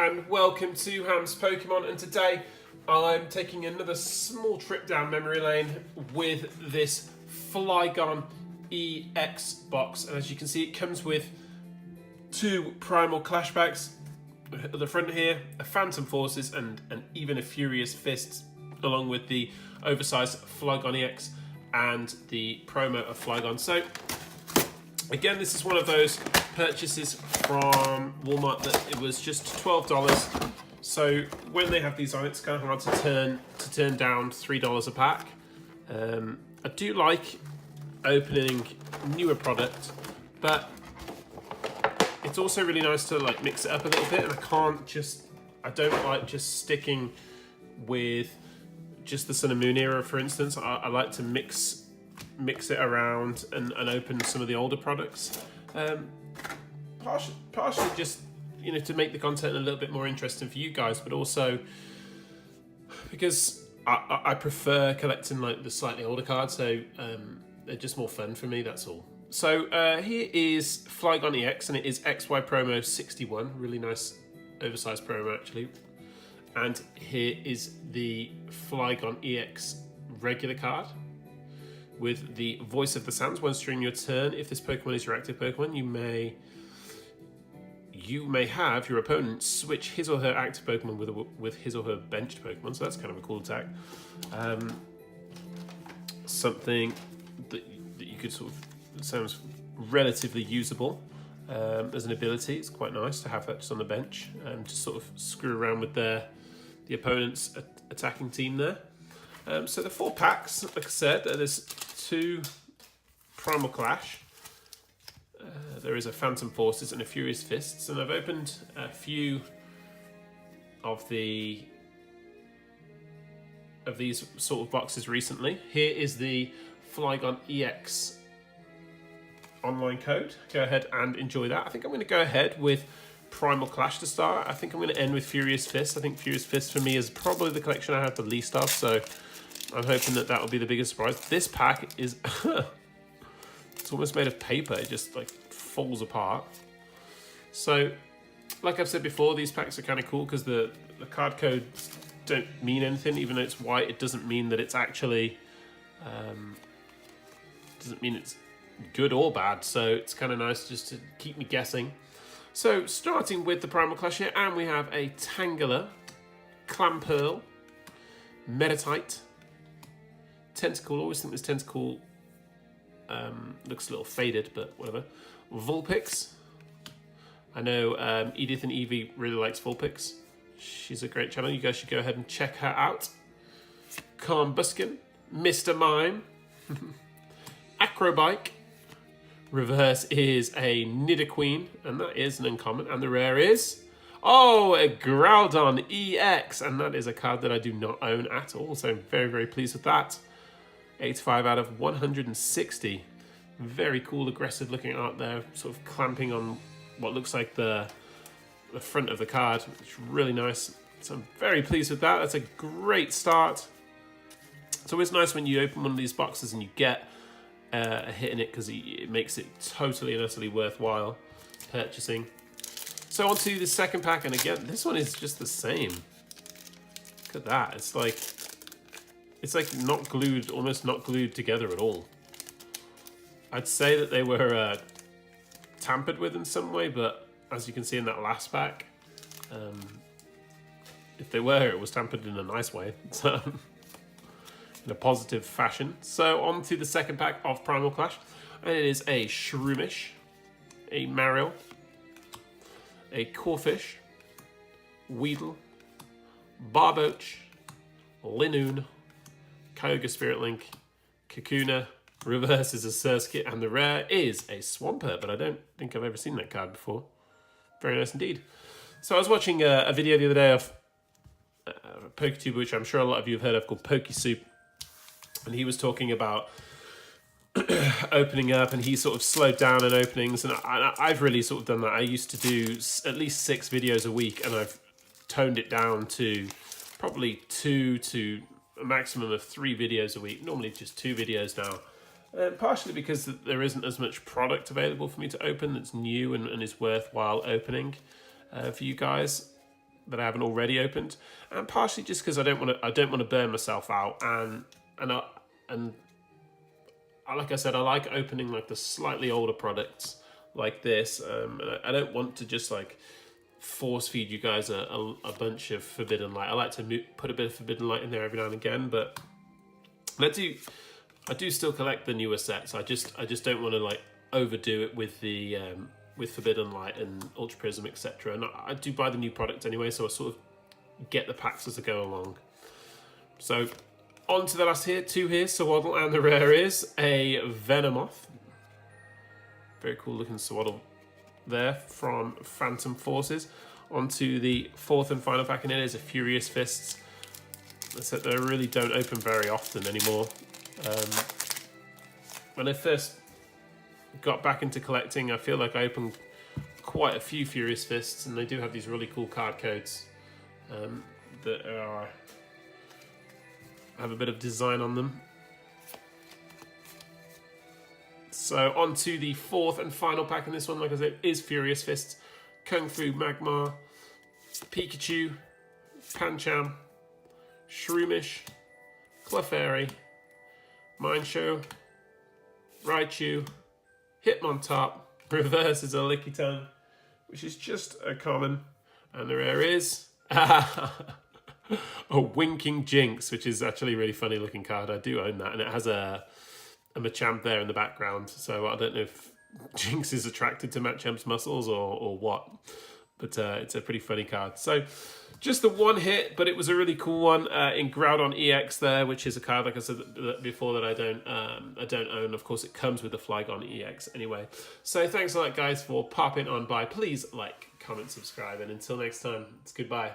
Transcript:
and welcome to Ham's Pokemon, and today I'm taking another small trip down memory lane with this Flygon EX box, and as you can see it comes with two Primal Clash packs at the front here, a Phantom Forces and even a Furious Fists, along with the oversized Flygon EX and the promo of Flygon. So again, this is one of those purchases from Walmart that it was just $12. So when they have these on, it's kind of hard to turn down $3 a pack. I do like opening newer product, but it's also really nice to like mix it up a little bit. And I don't like just sticking with just the Sun and Moon era, for instance. I like to mix it around and open some of the older products. Partially just, to make the content a little bit more interesting for you guys, but also because I prefer collecting like the slightly older cards, so they're just more fun for me, that's all. So here is Flygon EX, and it is XY promo 61, really nice oversized promo actually. And here is the Flygon EX regular card with the Voice of the Sands. Once during your turn, if this Pokemon is your active Pokemon, you may have your opponent switch his or her active Pokemon with his or her benched Pokemon. So that's kind of a cool attack. Something that you could sort of, it sounds relatively usable as an ability. It's quite nice to have that just on the bench and just sort of screw around with the opponent's attacking team there. So the 4 packs, like I said, there's 2 Primal Clash. There is a Phantom Forces and a Furious Fists, and I've opened a few of these sort of boxes recently. Here is the Flygon EX online code. Go ahead and enjoy that. I think I'm going to go ahead with Primal Clash to start. I think I'm going to end with Furious Fist. I think Furious Fist for me is probably the collection I have the least of, so I'm hoping that will be the biggest surprise. This pack is it's almost made of paper. It just like falls apart. So like I've said before, these packs are kind of cool because the card codes don't mean anything. Even though it's white, it doesn't mean that it's actually doesn't mean it's good or bad. So it's kind of nice just to keep me guessing. So starting with the Primal Clash here, and we have a Tangela, Clamperl, Meditite, Tentacle. Always think this Tentacle looks a little faded, but whatever. Vulpix. I know Edith and Evie really likes Vulpix. She's a great channel. You guys should go ahead and check her out. Carbuskin, Mr. Mime, Acrobike. Reverse is a Nidoqueen, and that is an uncommon. And the rare is, a Groudon EX, and that is a card that I do not own at all, so I'm very, very pleased with that. 85 out of 160. Very cool, aggressive looking art there, sort of clamping on what looks like the front of the card. It's really nice, so I'm very pleased with that. That's a great start. It's always nice when you open one of these boxes and you get a hit in it, because it makes it totally and utterly worthwhile purchasing. So on to the second pack, and again, this one is just the same. Look at that. It's like not glued, almost not glued together at all. I'd say that they were tampered with in some way, but as you can see in that last pack, if they were, it was tampered in a nice way. So in a positive fashion. So on to the second pack of Primal Clash, and it is a Shroomish, a Marill, a Corphish, Weedle, Barboach, Linoon, Kyogre Spirit Link, Kakuna. Reverse is a Surskit, and the rare is a Swampert, but I don't think I've ever seen that card before. Very nice indeed. So I was watching a video the other day of a PokeTuber, which I'm sure a lot of you have heard of, called PokeSoup. And he was talking about opening up, and he sort of slowed down in openings, and I've really sort of done that. I used to do at least 6 videos a week, and I've toned it down to probably 2 to a maximum of 3 videos a week, normally just 2 videos now. Partially because there isn't as much product available for me to open that's new and is worthwhile opening for you guys. that I haven't already opened, and partially just because I don't want to burn myself out, and like I said, I like opening like the slightly older products like this. And I don't want to just like force feed you guys a bunch of Forbidden Light. I like to put a bit of Forbidden Light in there every now and again, but I do still collect the newer sets. I just don't want to like overdo it with the with Forbidden Light and Ultra Prism, etc. And I do buy the new product anyway, so I sort of get the packs as I go along. So on to the last two here, Swaddle, and the rare is a Venomoth. Very cool looking Swaddle there from Phantom Forces. Onto the fourth and final pack, and it is a Furious Fists. A set that I really don't open very often anymore. When I first got back into collecting, I feel like I opened quite a few Furious Fists, and they do have these really cool card codes that have a bit of design on them. So on to the fourth and final pack, and this one, like I said, is Furious Fists. Kung Fu Magmar, Pikachu, Pancham, Shroomish, Clefairy, Mineshow, Raichu, Hitmontop, reverse is a Lickitung, which is just a common, and the rare is a Winking Jinx, which is actually a really funny looking card. I do own that, and it has a Machamp there in the background, so I don't know if Jinx is attracted to Machamp's muscles or what, but it's a pretty funny card. So just the one hit, but it was a really cool one in Groudon EX there, which is a card, like I said before, that I don't own. Of course, it comes with the Flygon EX anyway. So thanks a lot, guys, for popping on by. Please like, comment, subscribe, and until next time, it's goodbye.